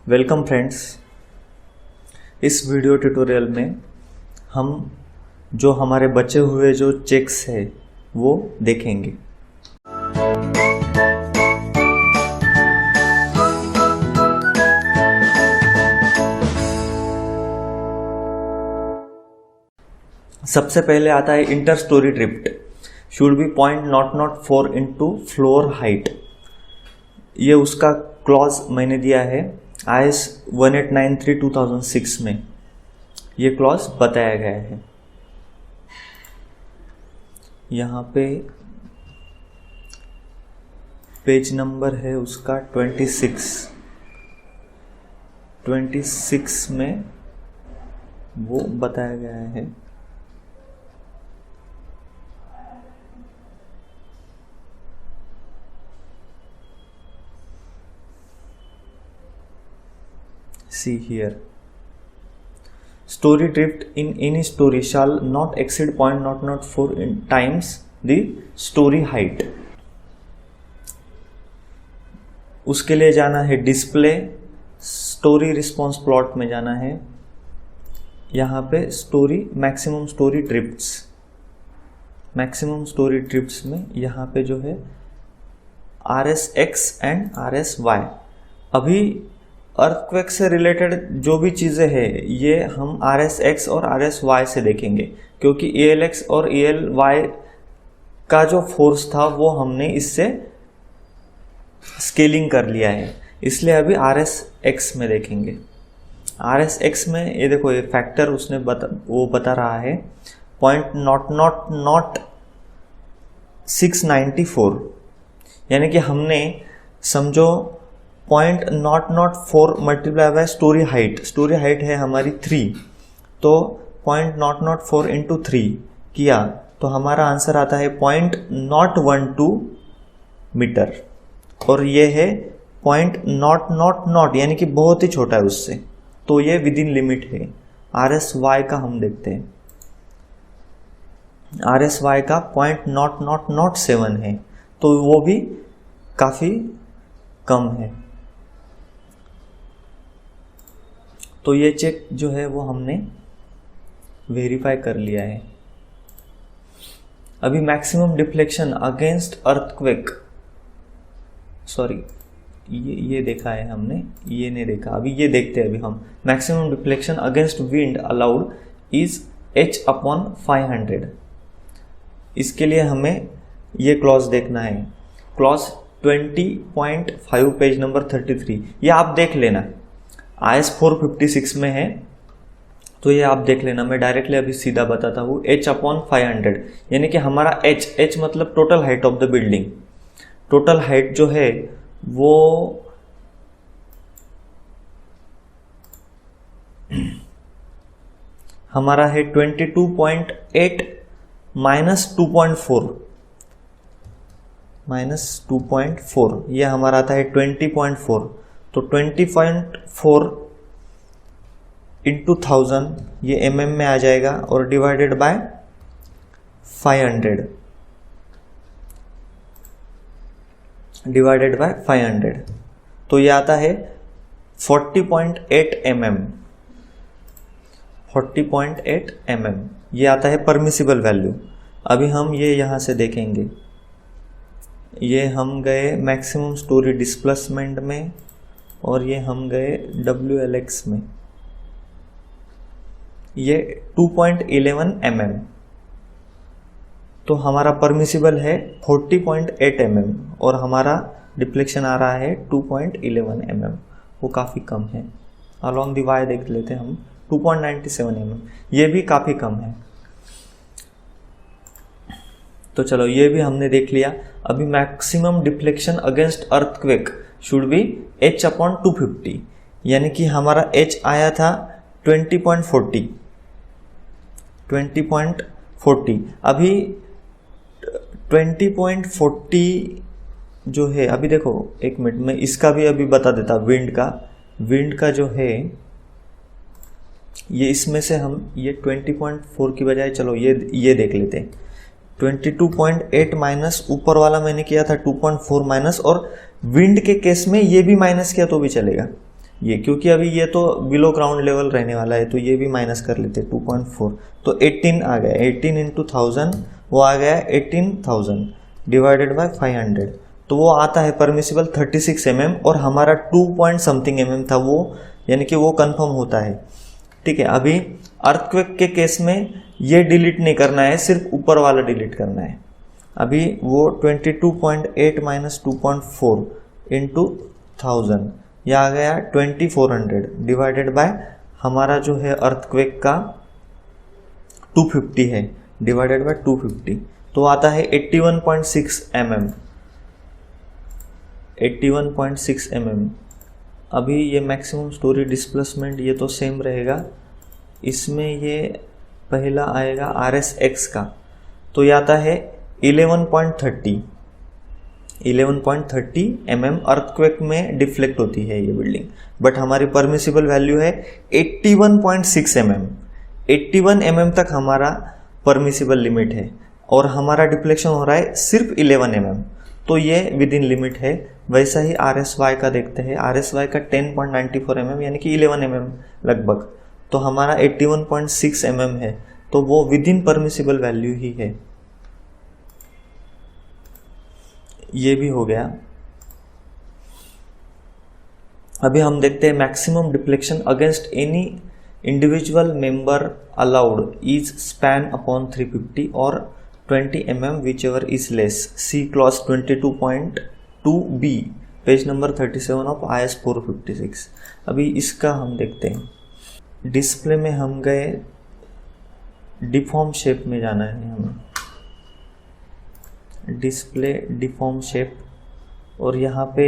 Welcome friends. इस video tutorial में हम जो हमारे बचे हुए जो चेक्स है वो देखेंगे। सबसे पहले आता है inter story drift should be 0.004 into floor height. ये उसका क्लॉज मैंने दिया है IS 1893/2006 में ये क्लॉज बताया गया है। यहाँ पे पेज नंबर है उसका 26 में वो बताया गया है। See here, story drift in any story shall not exceed 0.004 times the story height। उसके लिए जाना है डिस्प्ले, स्टोरी रिस्पॉन्स प्लॉट में जाना है। यहाँ पे स्टोरी मैक्सिमम स्टोरी ड्रिफ्ट्स में यहाँ पे जो है RSX एंड RSY। अभी अर्थक्वेक से रिलेटेड जो भी चीज़ें हैं ये हम RSX और RSY से देखेंगे, क्योंकि ELX और ELY का जो फोर्स था वो हमने इससे स्केलिंग कर लिया है, इसलिए अभी RSX में देखेंगे। RSX में ये देखो, ये फैक्टर उसने वो बता रहा है 0.00694, यानी कि हमने समझो 0.004 मल्टीप्लाई बाय स्टोरी हाइट है हमारी 3, तो 0.004 इंटू 3 किया तो हमारा आंसर आता है 0.012 मीटर, और ये है 0.000 यानी कि बहुत ही छोटा है उससे, तो ये विद इन लिमिट है। RSY का हम देखते हैं, RSY का 0.0007 है, तो वो भी काफ़ी कम है। तो ये चेक जो है वो हमने वेरीफाई कर लिया है। अभी maximum deflection against earthquake, sorry ये देखा है हमने, ये नहीं देखा, अभी ये देखते हैं। अभी हम maximum deflection against wind allowed is H/500। इसके लिए हमें ये क्लॉज देखना है, क्लॉज 20.5 पेज नंबर 33। ये आप देख लेना, IS 456 में है, तो ये आप देख लेना। मैं डायरेक्टली अभी सीधा बताता हूँ। H/500 यानी कि हमारा H मतलब total height of the building. Total height जो है वो हमारा है 22.8 -2.4 ये हमारा आता है 20.4, तो 20.4 इंटू 1000 ये mm में आ जाएगा, और डिवाइडेड बाय 500 तो ये आता है 40.8 mm। 40.8 mm ये आता है परमिसिबल वैल्यू। अभी हम ये यहाँ से देखेंगे, ये हम गए मैक्सिमम स्टोरी डिस्प्लेसमेंट में, और ये हम गए WLX में। ये 2.11 mm, तो हमारा परमिसिबल है 40.8 mm, और हमारा डिफ्लेक्शन आ रहा है 2.11 mm, वो काफ़ी कम है। अलॉन्ग दी वाई देख लेते हैं हम, 2.97 mm, ये भी काफ़ी कम है। तो चलो ये भी हमने देख लिया। अभी maximum deflection against earthquake should be H/250, यानी कि हमारा H आया था 20.40। अभी 20.40 जो है, अभी देखो एक मिनट में इसका भी अभी बता देता। विंड का जो है ये, इसमें से हम ये 20.4 की बजाय चलो ये देख लेते हैं। 22.8 माइनस ऊपर वाला मैंने किया था 2.4 माइनस, और विंड के केस में ये भी माइनस किया तो भी चलेगा। ये क्योंकि अभी ये तो बिलो ग्राउंड लेवल रहने वाला है, तो ये भी माइनस कर लेते 2.4, तो 18 आ गया। 18 इंटू 1000 वो आ गया 18,000 डिवाइडेड बाय 500, तो वो आता है परमिसिबल 36 mm, और हमारा 2 पॉइंट समथिंग mm था वो, यानी कि वो कंफर्म होता है। ठीक है, अभी अर्थक्वेक के केस में ये डिलीट नहीं करना है, सिर्फ ऊपर वाला डिलीट करना है। अभी वो 22.8 माइनस 2.4 इंटू 1000, यह आ गया 2400 डिवाइडेड बाय हमारा जो है अर्थक्वेक का 250 है, डिवाइडेड बाय 250, तो आता है 81.6 mm, 81.6 mm। अभी ये मैक्सिमम स्टोरी डिस्प्लेसमेंट ये तो सेम रहेगा, इसमें ये पहला आएगा RSX का, तो ये आता है 11.30 mm। अर्थक्वेक में डिफ्लेक्ट होती है ये बिल्डिंग, बट हमारी परमिसिबल वैल्यू है 81.6 mm। 81 mm तक हमारा परमिसिबल लिमिट है, और हमारा डिफ्लेक्शन हो रहा है सिर्फ 11 mm, तो ये विद इन लिमिट है। वैसा ही RSY का देखते हैं, RSY का 10.94 mm यानी कि 11 mm लगभग, तो हमारा 81.6 mm है, तो वो विद इन परमिसिबल वैल्यू ही है। ये भी हो गया। अभी हम देखते हैं maximum deflection against any individual member allowed is span upon 350 और 20 mm whichever is less, see clause 22.2b page number 37 of IS 456। अभी इसका हम देखते हैं। डिस्प्ले में हम गए, डिफॉर्म शेप में जाना है हमें, डिस्प्ले डिफॉर्म शेप, और यहाँ पे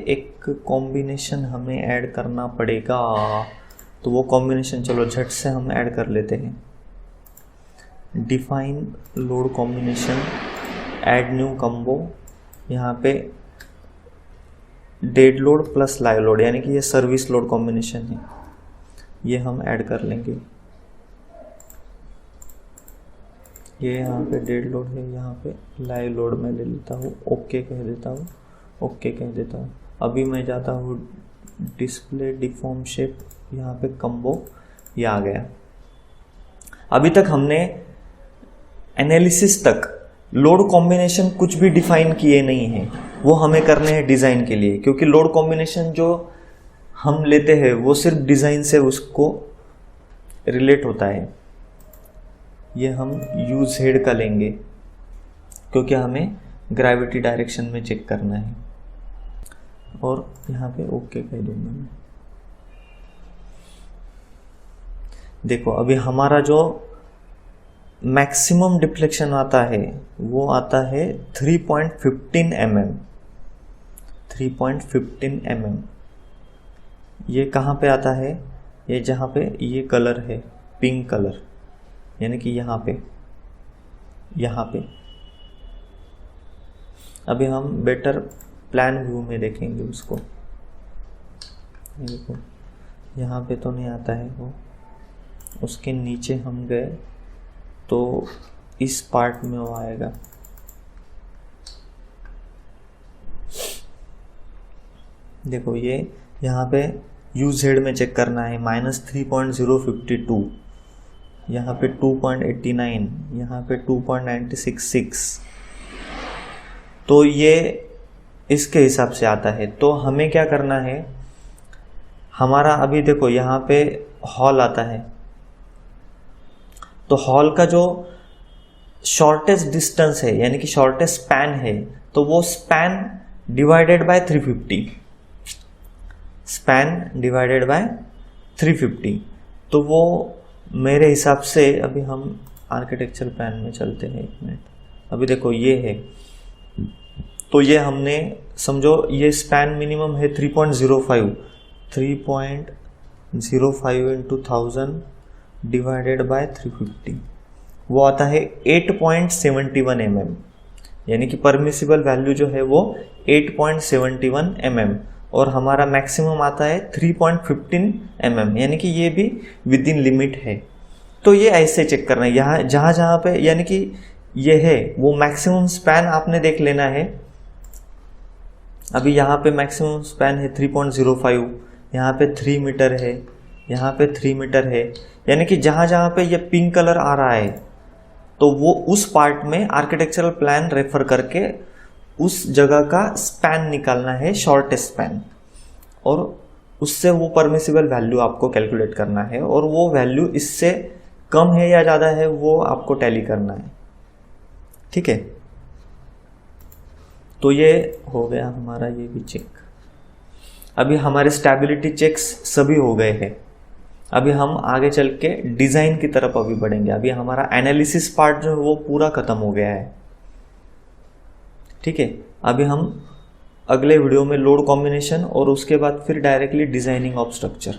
एक कॉम्बिनेशन हमें ऐड करना पड़ेगा, तो वो कॉम्बिनेशन चलो झट से हम ऐड कर लेते हैं। Define load combination, add new combo, यहाँ पे dead load plus live load, यानी कि ये सर्विस लोड कॉम्बिनेशन है, ये हम ऐड कर लेंगे। ये यहाँ पे डेड लोड है, यहाँ पे लाइव लोड मैं ले लेता हूँ, ओके कह देता हूँ, ओके कह देता हूँ। अभी मैं जाता हूँ डिस्प्ले डिफॉर्म शेप, यहाँ पे कम्बो, ये आ गया। अभी तक हमने एनालिसिस तक लोड कॉम्बिनेशन कुछ भी डिफाइन किए नहीं हैं, वो हमें करने हैं डिज़ाइन के लिए, क्योंकि लोड कॉम्बिनेशन जो हम लेते हैं वो सिर्फ डिज़ाइन से उसको रिलेट होता है। ये हम यूज हेड का लेंगे, क्योंकि हमें ग्रेविटी डायरेक्शन में चेक करना है, और यहाँ पे ओके कह दूंगा मैं। देखो अभी हमारा जो मैक्सिमम डिफ्लेक्शन आता है वो आता है 3.15 mm, 3.15 mm। ये कहाँ पे आता है, ये जहाँ पे ये कलर है पिंक कलर, यानी कि यहाँ पे, यहाँ पे। अभी हम बेटर प्लान व्यू में देखेंगे उसको। देखो यहाँ पे तो नहीं आता है वो, उसके नीचे हम गए तो इस पार्ट में वो आएगा। देखो ये यहाँ पे UZ में चेक करना है, -3.052, यहाँ पे 2.89, यहाँ पे 2.966, तो ये इसके हिसाब से आता है। तो हमें क्या करना है, हमारा अभी देखो यहाँ पे हॉल आता है, तो हॉल का जो शॉर्टेस्ट डिस्टेंस है यानी कि शॉर्टेस्ट स्पैन है, तो वो span divided by 350, span divided by 350, तो वो मेरे हिसाब से, अभी हम आर्किटेक्चर प्लान में चलते हैं, एक मिनट। अभी देखो ये है, तो ये हमने समझो ये स्पैन मिनिमम है 3.05, 3.05 इंटू 1000 डिवाइडेड बाय 350, वो आता है 8.71 mm, यानी कि परमिसिबल वैल्यू जो है वो 8.71 mm, और हमारा मैक्सिमम आता है 3.15 mm, यानी कि ये भी विद इन लिमिट है। तो ये ऐसे चेक करना है, यहाँ जहाँ जहाँ पे यानी कि ये है वो मैक्सिमम स्पैन आपने देख लेना है। अभी यहाँ पे मैक्सिमम स्पैन है 3.05, यहाँ पे 3 मीटर है, यहाँ पे 3 मीटर है, यानी कि जहाँ जहाँ पे ये पिंक कलर आ रहा है तो वो उस पार्ट में आर्किटेक्चरल प्लान रेफर करके उस जगह का स्पैन निकालना है, शॉर्टेस्ट स्पैन, और उससे वो परमिसिबल वैल्यू आपको कैलकुलेट करना है, और वो वैल्यू इससे कम है या ज़्यादा है वो आपको टैली करना है। ठीक है, तो ये हो गया हमारा ये भी चेक। अभी हमारे स्टेबिलिटी चेक्स सभी हो गए हैं। अभी हम आगे चल के डिज़ाइन की तरफ अभी बढ़ेंगे। अभी हमारा एनालिसिस पार्ट जो है वो पूरा ख़त्म हो गया है। ठीक है, अभी हम अगले वीडियो में लोड कॉम्बिनेशन और उसके बाद फिर डायरेक्टली डिज़ाइनिंग ऑफ स्ट्रक्चर।